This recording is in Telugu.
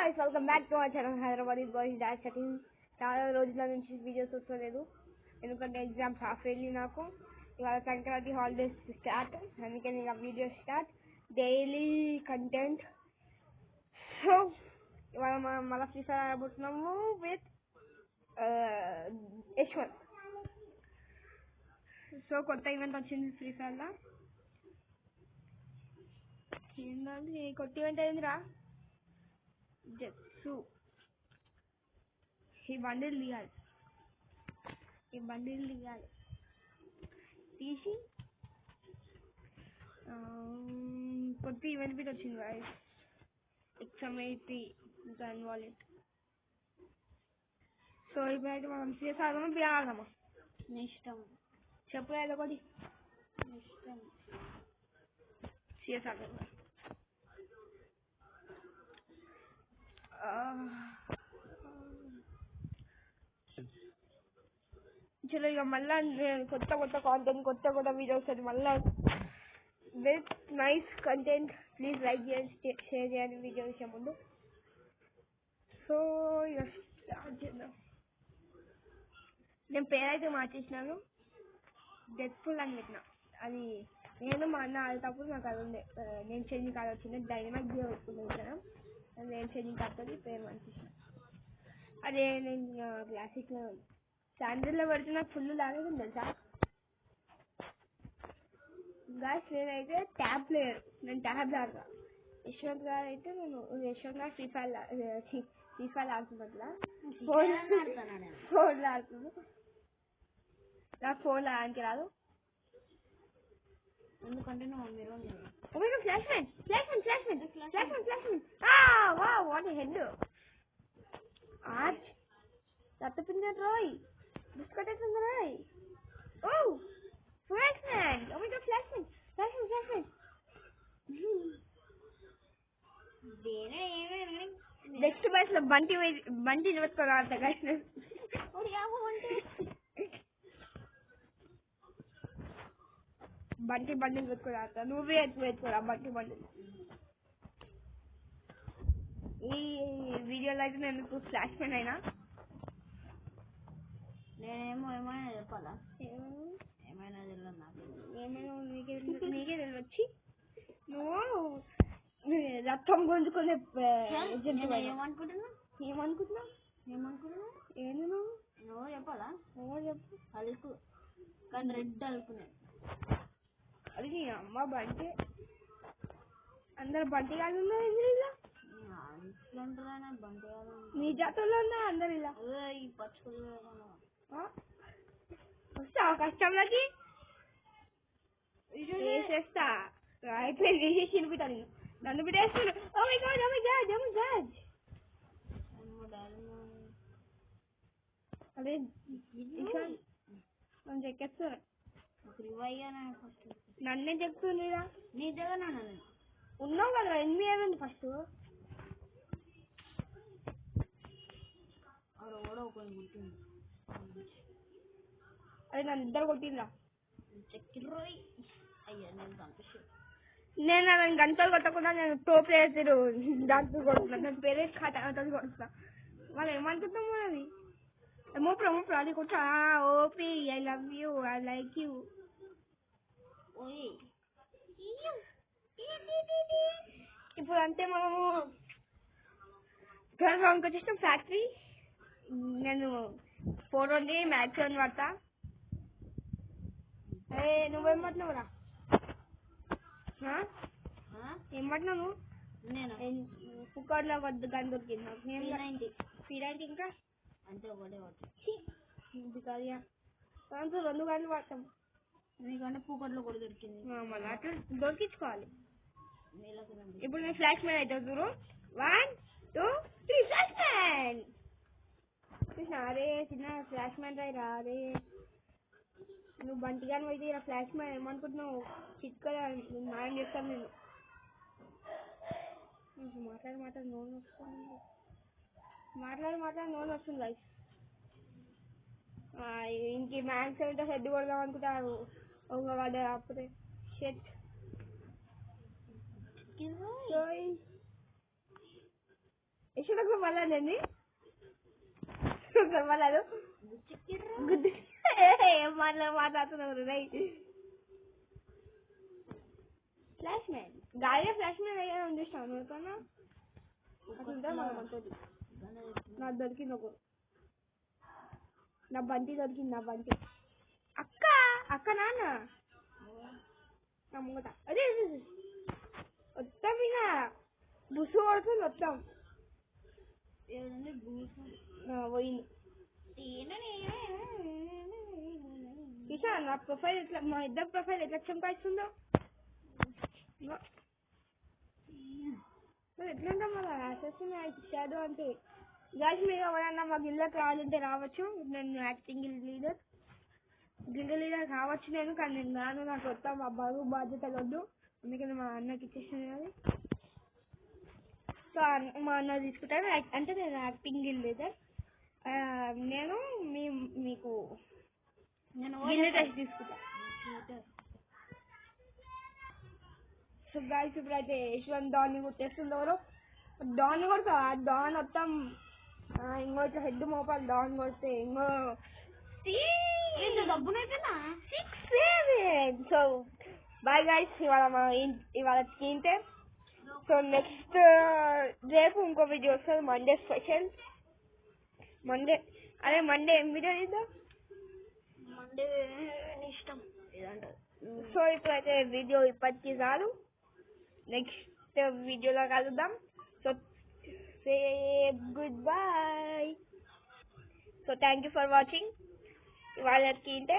guys, welcome back to our channel Hyderabad Boys Dash Chatting. చాలా రోజుల నుంచి వీడియోస్ వస్తలేదు ఎందుకంటే ఎగ్జామ్స్ హాఫ్ అయింది నాకు. ఇవాళ సంక్రాంతి హాలిడేస్ స్టార్ట్, అందుకని ఇక video start, daily content. So ఇవాళ మనం మళ్ళీ ఫ్రీ ఫైర్ ఆడబోతున్నాము విత్ యశ్వంత్. సో కొత్త ఈవెంట్ వచ్చింది ఫ్రీ ఫైర్లో. ఏంటంటే కొత్త ఈవెంట్ అయిందిరా, జెట్సు. ఈ బండిల్ తీయాలి, తీసి కొత్త ఈవెంట్ బిట్ వచ్చింది guys, XM80 gun wallet. So ఇప్పుడైతే మనం సిఎస్ ఆడదామా బిఆర్ ఆడదామా? నీ ఇష్టం, చెప్పు ఏదో ఒకటి. నీ ఇష్టం. సిఎస్ ఆడదాం. చలో ఇక మళ్ళా కొత్త కాంటెంట్, కొత్త వీడియోస్ అది మళ్ళా with nice content. Please like చేయండి, షేర్ చేయండి వీడియో విషయం ముందు. సో ఇక స్టార్ట్ చేద్దాం. నేను పేరైతే మార్చేసినాను, డెత్ఫుల్ అని పెట్టిన. అది నేను మా అన్న ఆడేటప్పుడు నాకు అది ఉండే నేను చేంజింగ్ కార్డ్ వచ్చింది, డైనమైక్ జియో పెట్టుకుంటాను. నేను చేంజింగ్ కార్డ్తో పేరు మార్చేసిన. అదే నేను క్లాసిక్లో శాండ్రిల్లో పెడితే నాకు ఫుల్ లాగేది తెలుసా గాయస్. నేనైతే ట్యాబ్ ప్లేయర్, నేను ట్యాబ్ ఆడతా. యశ్వంత్ గారు అయితే యశ్వంత్ గారు ఫ్రీ ఫైర్ ఆడుతున్నట్లా ఫోన్లో ఆడుతుంది. నాకు ఫోన్లో ఆడడానికి రాదు, ఎందుకంటే నువ్వు మీరు ఫ్లాష్ మ్యాన్. వాట్ హెడ్ ఆర్చ్ తప్పింది రోయ్, బిస్కెట్ అవుతుంది రోయ్. Oh flash man, flash man. Next match లో బంటి నిలబెట్టుకోవాలి ఆడతా గైస్. బంటి నిలబెట్టుకోవాలి ఆడతా. నువ్వే పెట్టుకోరా బండి. ఈ వీడియోలో అయితే నేను ఫ్లాష్ మ్యాన్ అయినా. ఏమైనా చెప్పాలా? ఏమైనా తెలియదు నాకు. ఏమైనా నీకే తెలియచ్చి నువ్వు రక్తం గుంజుకునే ఏమనుకుంటున్నావు? ఏంది నువ్వు చెప్పాలా? చెప్పు. అలుకు కానీ రెడ్ అనుకునే. అది నీ అమ్మ బంటి, అందరు బంటి కాదు ఉన్నారు ఇలా. బంటి కాదు నీ జాతరలో ఉన్నా అందరు ఇలా. ఈ పచ్చుకులు వస్తావా కష్టంలోకి? వేసేస్తా అయిపోయింది, వేసేసి బిడ్డ నన్ను బిడ్డేస్తున్నాడు. అదే నన్ను చెక్కేస్తున్నా. నన్నే చెప్తుందిరా. నీ దగ్గర ఉన్నావు కదా, ఎనిమిది ఏదండి ఫస్ట్. అది నన్ను ఇద్దరు కొట్టిందా. నేను నన్ను గంటలు కొట్టకుండా నేను టోప్ వేసాడు దాంతో కొడుతున్నాను. నేను పేరే ఖాతా కొడుతున్నా. వాళ్ళు ఏమనుకుంటాము అది మోపురా అది కొట్టా. OP I love you, I like you. ఇప్పుడు అంతే మనము గ్రౌండ్కి వచ్చేసిన ఫ్యాక్టరీ. నేను 4 మ్యాచ్ అని పడతా. నువ్వేం పట్టినావురా? ఏం పట్టినావు నువ్వు? నేను పుక్కట్లో వద్దు గన్ దొరికింది నాకు. P90 ఇంకా అంతే ఒకటే కాదు, 2 గన్లు పడతాం. నీకంటే పూకట్లో కూడా దొరికింది, మళ్ళీ అట్లా దొరికించుకోవాలి. ఇప్పుడు నేను ఫ్లాష్ మ్యాన్ అయితే చూడు. 1 2 3 ఫ్లాష్ మ్యాన్. అరే చిన్న ఫ్లాష్ మ్యాన్ రా. అరే నువ్వు బంటిగాని అయితే ఇలా ఫ్లాష్ మ్యాన్ ఏమనుకుంటున్నావు? చిట్కదా మాయం చేస్తాను నేను. మాట్లాడి నోన్ వస్తుంది. నోన్ వస్తుంది గైస్. ఇంక మ్యాక్స్ అయితే హెడ్ కొడదాం అనుకుంటారు. వాడు అప్పుడే షెట్. యశ్వంతకు మళ్ళీ మళ్ళీ గుద్దు ఏం మాట్లాడుతున్నారు రై ఫ్లాష్ మ్యాన్ గాలిలో ఫ్లాష్ మ్యాన్ అయ్యా చూస్తాను ఎప్పుడన్నా అట్లుంటే మనతో నాకు దొరికింది ఒకరు నా బంతి దొరికింది నా బంతి అక్క అక్క నాన్న నా ముంగట అదే మొత్తం ఇక బుసు కొడుతుంది మొత్తం పోయింది ఇషా నా ప్రొఫైల్ ఎట్లా మా ఇద్దరు ప్రొఫైల్ ఎట్లా చంపాయిస్తుందో ఎట్లా ఉంటాం మళ్ళీ అసెస్సింగ్ షాడో అంటే గాయస్ మీరు ఎవరన్నా మా గిల్లకి రావాలంటే రావచ్చు నేను యాక్టింగ్ లీడర్ కావచ్చు నేను కానీ నేను రాను నాకు వస్తా మా బరువు బాధ్యతలు వద్దు అందుకని మా అన్నకి ఇచ్చేసాను అది సో మా అన్న తీసుకుంటాను అంటే నేను యాక్టింగ్ లీడర్ నేను మీకు తీసుకుంటా సో గాయస్ ఇప్పుడైతే యశ్వంత్ డాన్ని కొట్టేస్తున్నారు డాన్ కొడతా డాన్ మొత్తం ఇంకో ఇట్లా హెడ్ మోపాలి డాన్ కొడితే ఇంకో సో బాయ్ గైస్ ఇవాళ తింటే సో నెక్స్ట్ రేపు ఇంకో వీడియో వస్తుంది మండే స్పెషల్ మండే మండే ఏం వీడియో ఇద్దాం మండే ఇష్టం సో ఇప్పుడైతే వీడియో ఇప్పటికి చాలు నెక్స్ట్ వీడియోలో కలుద్దాం so say good bye so thank you for watching ఇవాళకి ఇంతే